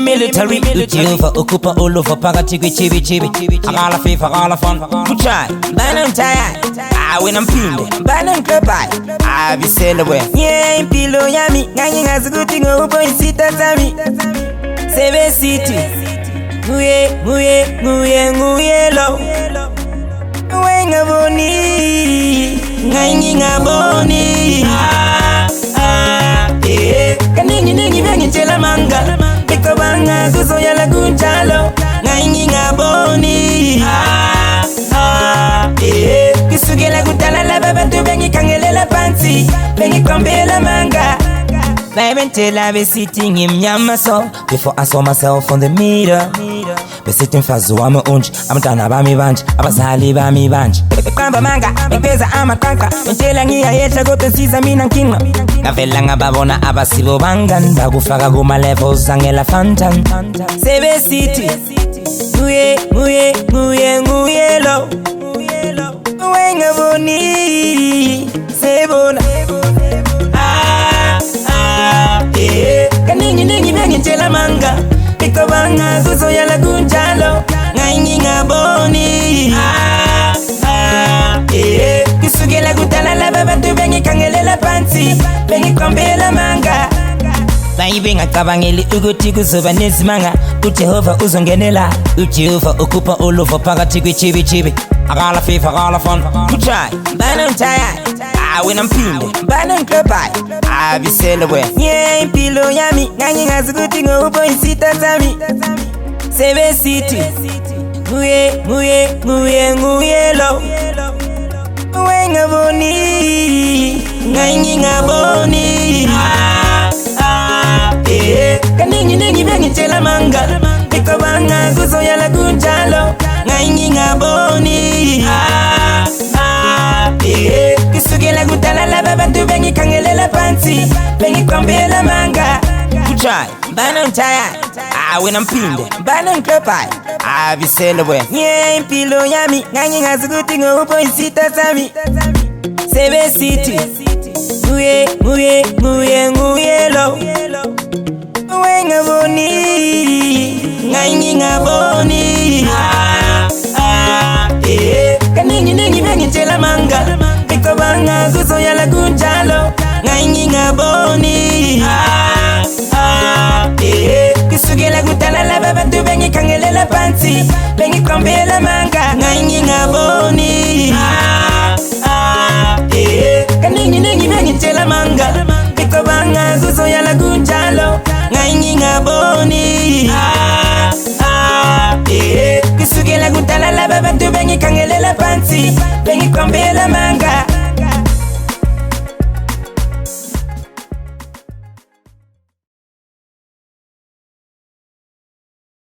Military Uchiuva ukupa uluva pakati kwichibi chibi Akala fifa akala fun Kuchai Bana mtaya Awina mpinde Bana mklepai Abiselewe Nye impilo yami Nganyi ngazukuti ngupo isita zami Sebe city Nguye lo Nguye ngaboni Nganyi ngaboni Kaningi vengi chela manga Piko banga kuzo ya la kunchalo Ngaingi ngaboni Kisuge la kutala la babatu vengi kangele la pansi Vengi kwambe la manga Been till I be sitting in Yamaso before I saw myself on the mirror. Be sitting fast, so I'm a unch. I'm done about me bunch. I was highly by me bunch. Kamba manga, Pesa ama kanka. Until I yet I go to see Zamin and King. Navelanga babona abasibo bangan. Bagufaga go my levels, Angela Fantan. Sebe city. Nguye lo. Wenga boni. Sebona. Kaningi vengi chela manga Piko banga kuzo ya la kunchalo Ngaingi ngaboni Kisuge la kutala la babatu vengi kangele la pansi Vengi kwambe la manga Bayi ngakabangeli ukuthi kuzoba nezimanga uJehova uzongenela uJehova ukupa uluvo phakathi kwichibi akala fifa akala fun kuchai bana mtaya awina mpinde bana mklepai abiselewe nye impilo yami nganyi ngazukuthi ngupo isita zami Sebe city nguye lo Nguye ngaboni Ngaingi ngaboni Kaningi vengi chela manga Piko banga kuzo ya la kunchalo Ngaingi ngaboni Kisuge la kutala la babatu vengi kangele la pansi Vengi kwambe la manga Kuchai Bana mtaya Awina mpinde Bana mklepai Abiselewe Nye impilo yami Nganyi ngazukuti ngupo isita zami Sebe city Nguye lo Nguye ngaboni Ngaingi ngaboni Kaningi vengi chela manga Piko banga kuzo ya la kunchalo Ngaingi ngaboni Kisuge la kutala la babatu vengi kangele la pansi Vengi kwambe la manga Ngaingi ngaboni Kaningi vengi chela manga Piko banga kuzo ya la kunchalo Ngaingi ngaboni Kisuge la kutala la babatu vengi kangele la pansi Vengi kwambe la manga